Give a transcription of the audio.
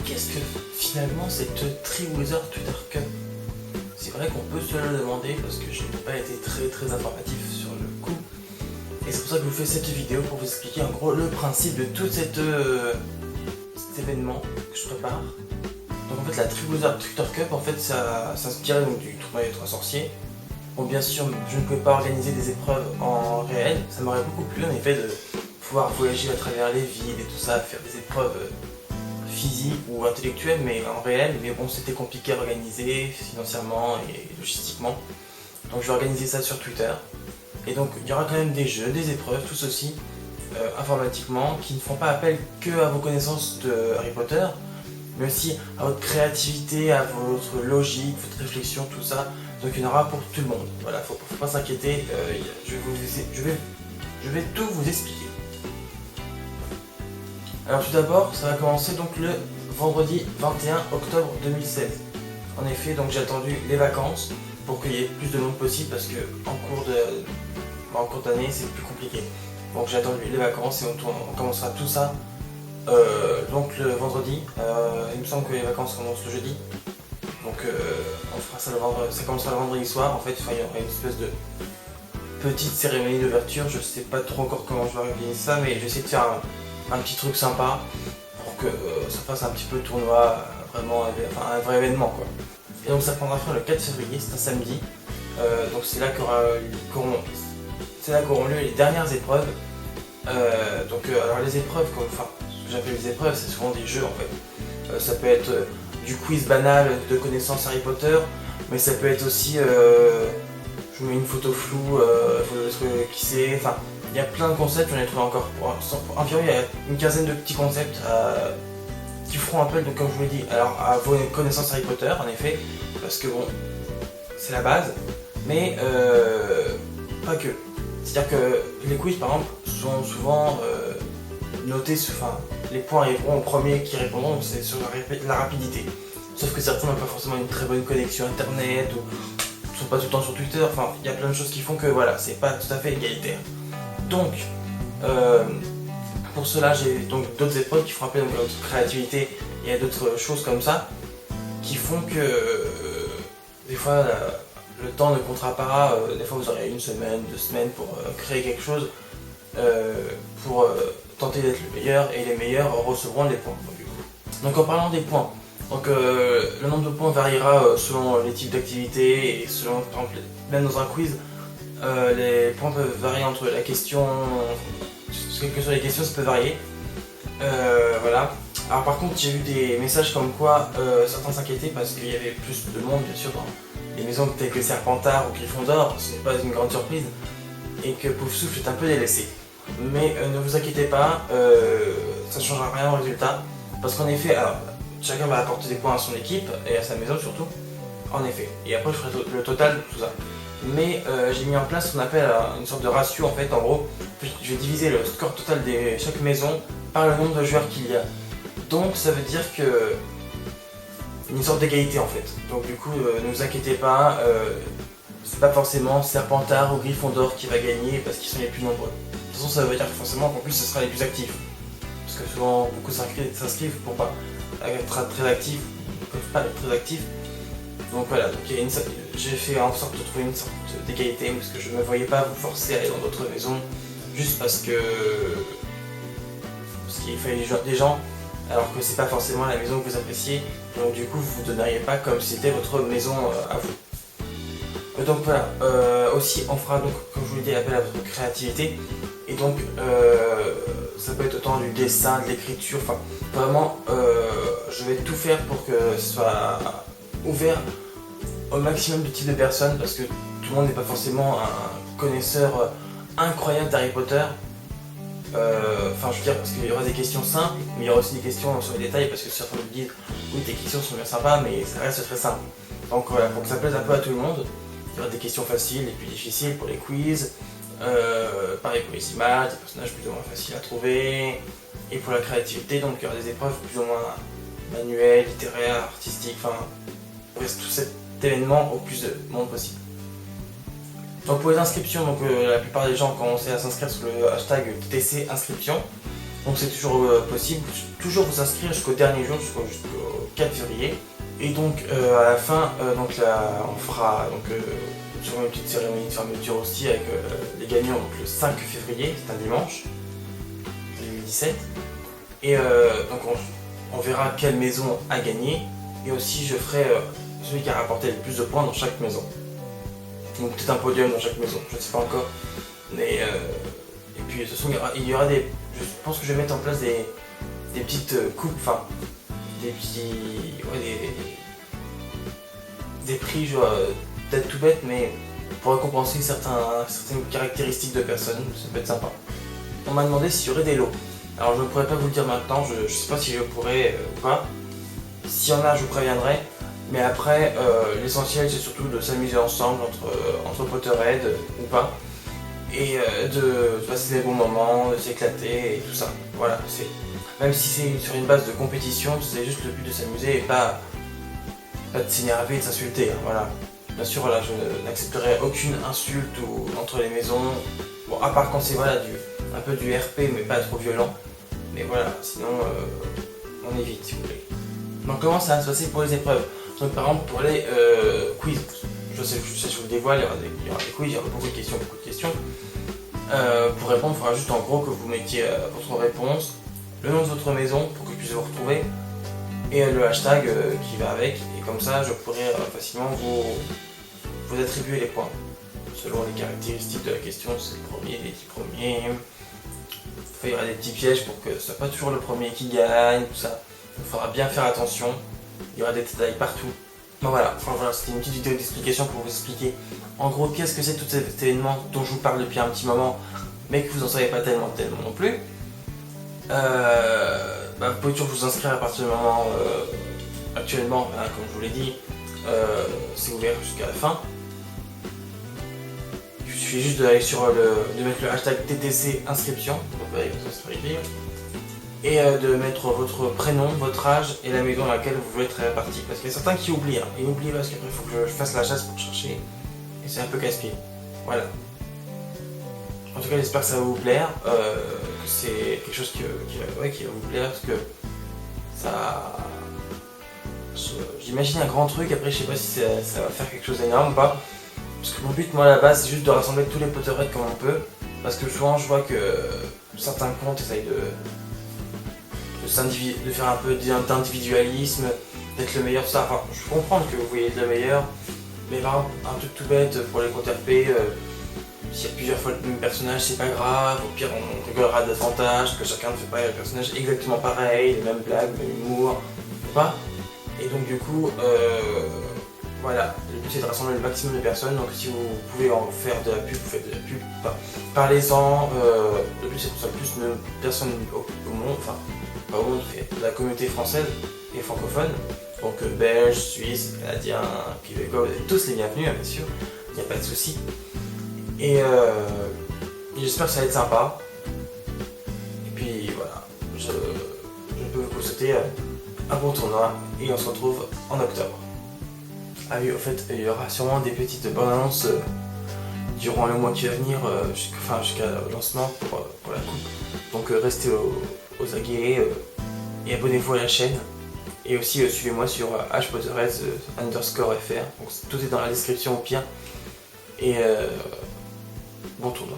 qu'est-ce que finalement cette Triwizard Twitter Cup? C'est vrai qu'on peut se le demander parce que je n'ai pas été très informatif sur le coup. Et c'est pour ça que je vous fais cette vidéo pour vous expliquer en gros le principe de tout cet événement que je prépare. Donc en fait la Triwizard Twitter Cup en fait ça s'inspirait du tournoi des 3 sorciers. Bon bien sûr je ne pouvais pas organiser des épreuves en réel, ça m'aurait beaucoup plu en effet de pouvoir voyager à travers les villes et tout ça, faire des épreuves physiques ou intellectuelles mais en réel, mais bon c'était compliqué à organiser financièrement et logistiquement. Donc je vais organiser ça sur Twitter. Et donc il y aura quand même des jeux, des épreuves, tout ceci informatiquement, qui ne font pas appel que à vos connaissances de Harry Potter, mais aussi à votre créativité, à votre logique, votre réflexion, tout ça. Donc il y en aura pour tout le monde. Voilà, faut pas s'inquiéter, je vais tout vous expliquer. Alors tout d'abord, ça va commencer donc le vendredi 21 octobre 2016. En effet, donc j'ai attendu les vacances pour qu'il y ait plus de monde possible parce que en cours d'année c'est plus compliqué. Donc j'ai attendu les vacances et on commencera tout ça donc le vendredi. Il me semble que les vacances commencent le jeudi. Donc on fera ça le vendredi, ça commencera le vendredi soir en fait, il y aura une espèce de petite cérémonie d'ouverture, je sais pas trop encore comment je vais organiser ça, mais j'essaie de faire un petit truc sympa pour que ça fasse un petit peu tournoi, vraiment un vrai événement quoi. Et donc ça prendra fin le 4 février, c'est un samedi, donc c'est là qu'auront lieu les dernières épreuves. Alors les épreuves, ce que j'appelle les épreuves, c'est souvent des jeux en fait. Ça peut être du quiz banal de connaissances Harry Potter, mais ça peut être aussi, je vous mets une photo floue, faut trouver qui c'est, enfin, il y a plein de concepts, j'en ai trouvé encore, environ il y a une quinzaine de petits concepts qui feront appel, donc comme je vous l'ai dit, alors à vos connaissances Harry Potter en effet, parce que bon, c'est la base, mais pas que. C'est-à-dire que les quiz par exemple sont souvent notés, les points arriveront au premier qui répondront, c'est sur la rapidité. Sauf que certains n'ont pas forcément une très bonne connexion internet ou ne sont pas tout le temps sur Twitter, enfin il y a plein de choses qui font que voilà, c'est pas tout à fait égalitaire. Donc pour cela j'ai donc d'autres épreuves qui font appel à votre créativité et à d'autres choses comme ça qui font que des fois le temps ne comptera pas, des fois vous aurez une semaine, 2 semaines pour créer quelque chose, pour tenter d'être le meilleur, et les meilleurs recevront les points. Donc en parlant des points, donc, le nombre de points variera selon les types d'activités et selon, par exemple, même dans un quiz, les points peuvent varier entre la question, quelles que soient les questions, ça peut varier. Voilà. Alors par contre j'ai eu des messages comme quoi certains s'inquiétaient parce qu'il y avait plus de monde bien sûr dans les maisons telles que Serpentard ou Gryffondor, ce n'est pas une grande surprise, et que Poufsouffle est un peu délaissé. Mais ne vous inquiétez pas, ça ne changera rien au résultat, parce qu'en effet, alors, chacun va apporter des points à son équipe, et à sa maison surtout, en effet. Et après je ferai le total de tout ça. Mais j'ai mis en place ce qu'on appelle une sorte de ratio en fait, en gros, je vais diviser le score total de chaque maison par le nombre de joueurs qu'il y a. Donc ça veut dire que une sorte d'égalité en fait. Donc du coup ne vous inquiétez pas, c'est pas forcément Serpentard ou Gryffondor qui va gagner parce qu'ils sont les plus nombreux. De toute façon ça veut dire forcément qu'en plus ce sera les plus actifs. Parce que souvent beaucoup s'inscrivent pour pas être très actifs, ils peuvent pas être très actifs. Donc voilà, donc j'ai fait en sorte de trouver une sorte d'égalité parce que je ne me voyais pas vous forcer à aller dans d'autres maisons juste parce qu'il fallait des gens alors que c'est pas forcément la maison que vous appréciez, donc du coup vous ne donneriez pas comme si c'était votre maison à vous. Donc voilà, aussi on fera donc comme je vous l'ai dit appel à votre créativité, et donc ça peut être autant du dessin, de l'écriture, enfin vraiment je vais tout faire pour que ce soit ouvert au maximum de types de personnes parce que tout le monde n'est pas forcément un connaisseur incroyable d'Harry Potter. Enfin je veux dire parce qu'il y aura des questions simples mais il y aura aussi des questions sur les détails parce que certains me disent oui tes questions sont bien sympas mais ça reste très simple. Donc voilà, pour que ça plaise un peu à tout le monde, il y aura des questions faciles et puis difficiles pour les quiz, pareil pour les images, des personnages plus ou moins faciles à trouver, et pour la créativité donc il y aura des épreuves plus ou moins manuelles, littéraires, artistiques, enfin bref tout cet événement au plus de monde possible. Donc pour les inscriptions, donc la plupart des gens ont commencé à s'inscrire sur le hashtag TC inscription. Donc c'est toujours possible, toujours vous inscrire jusqu'au dernier jour, jusqu'au 4 février. Et donc à la fin, on fera sur une petite cérémonie de fermeture aussi avec les gagnants donc le 5 février, c'est un dimanche 2017. Et donc on verra quelle maison a gagné. Et aussi je ferai celui qui a rapporté le plus de points dans chaque maison. Donc peut-être un podium dans chaque maison, je ne sais pas encore. Mais et puis de toute façon il y aura des. Je pense que je vais mettre en place des petites coupes, enfin des petits. Ouais, des prix, peut-être tout bête, mais pour récompenser certaines caractéristiques de personnes, ça peut être sympa. On m'a demandé s'il y aurait des lots. Alors je ne pourrais pas vous le dire maintenant, je ne sais pas si je pourrais ou pas. S'il y en a, je vous préviendrai. Mais après, l'essentiel c'est surtout de s'amuser ensemble entre Potterhead ou pas. Et de passer des bons moments, de s'éclater et tout ça. Voilà, même si c'est sur une base de compétition, c'est juste le but de s'amuser et pas de s'énerver et de s'insulter. Hein, voilà. Bien sûr, voilà, je n'accepterai aucune insulte entre les maisons. Bon, à part quand c'est un peu du RP, mais pas trop violent. Mais voilà, sinon, on évite si vous voulez. Donc comment ça va se passer pour les épreuves? Donc par exemple pour les quiz, je sais, je vous le dévoile, il y aura des quiz, il y aura beaucoup de questions. Pour répondre, il faudra juste en gros que vous mettiez votre réponse, le nom de votre maison pour que je puisse vous retrouver, et le hashtag qui va avec, et comme ça je pourrai facilement vous attribuer les points. Selon les caractéristiques de la question, c'est le premier, les 10 premiers. Il y aura des petits pièges pour que ce soit pas toujours le premier qui gagne, tout ça. Il faudra bien faire attention, il y aura des détails partout. Bon voilà, c'était une petite vidéo d'explication pour vous expliquer en gros qu'est-ce que c'est tout cet événement dont je vous parle depuis un petit moment, mais que vous n'en savez pas tellement non plus. Vous pouvez toujours vous inscrire à partir du moment actuellement, hein, comme je vous l'ai dit, c'est ouvert jusqu'à la fin. Il suffit juste d'aller de mettre le hashtag TTC inscription, donc vous allez s'inscrire, et de mettre votre prénom, votre âge et la maison dans laquelle vous voulez être réparti. Parce qu'il y a certains qui oublient, hein. Ils oublient parce qu'après il faut que je fasse la chasse pour chercher, et c'est un peu casse-pied. Voilà. En tout cas, j'espère que ça va vous plaire, que c'est quelque chose qui va vous plaire, parce que ça. J'imagine un grand truc, après je sais pas si ça va faire quelque chose d'énorme ou pas. Parce que mon but, moi, à la base, c'est juste de rassembler tous les Potterheads comme on peut. Parce que souvent, je vois que certains comptes essayent de faire un peu d'individualisme, d'être le meilleur, tout ça. Enfin, je comprends que vous voyez être le meilleur, mais par exemple, un truc tout bête pour les comptes RP, s'il y a plusieurs fois le même personnage, c'est pas grave. Au pire, on rigolera davantage, que chacun ne fait pas le personnage exactement pareil, les mêmes blagues, le même humour, pas. Et donc, du coup, voilà, le but c'est de rassembler le maximum de personnes, donc si vous pouvez en faire de la pub, vous faites de la pub, parlez-en, le but c'est que ce soit plus de personnes au monde, enfin pas au monde, mais de la communauté française et francophone, donc belges, suisses, canadiens, québécois, vous êtes tous les bienvenus, hein, bien sûr, il n'y a pas de souci. Et j'espère que ça va être sympa, et puis voilà, je peux vous souhaiter un bon tournoi, et on se retrouve en octobre. Ah oui, au fait, il y aura sûrement des petites bonnes annonces durant le mois qui va venir, jusqu'à le lancement pour la coupe. Donc restez aux aguets et abonnez-vous à la chaîne. Et aussi suivez-moi sur _Potterheads_fr. Donc tout est dans la description au pire. Et bon tournoi.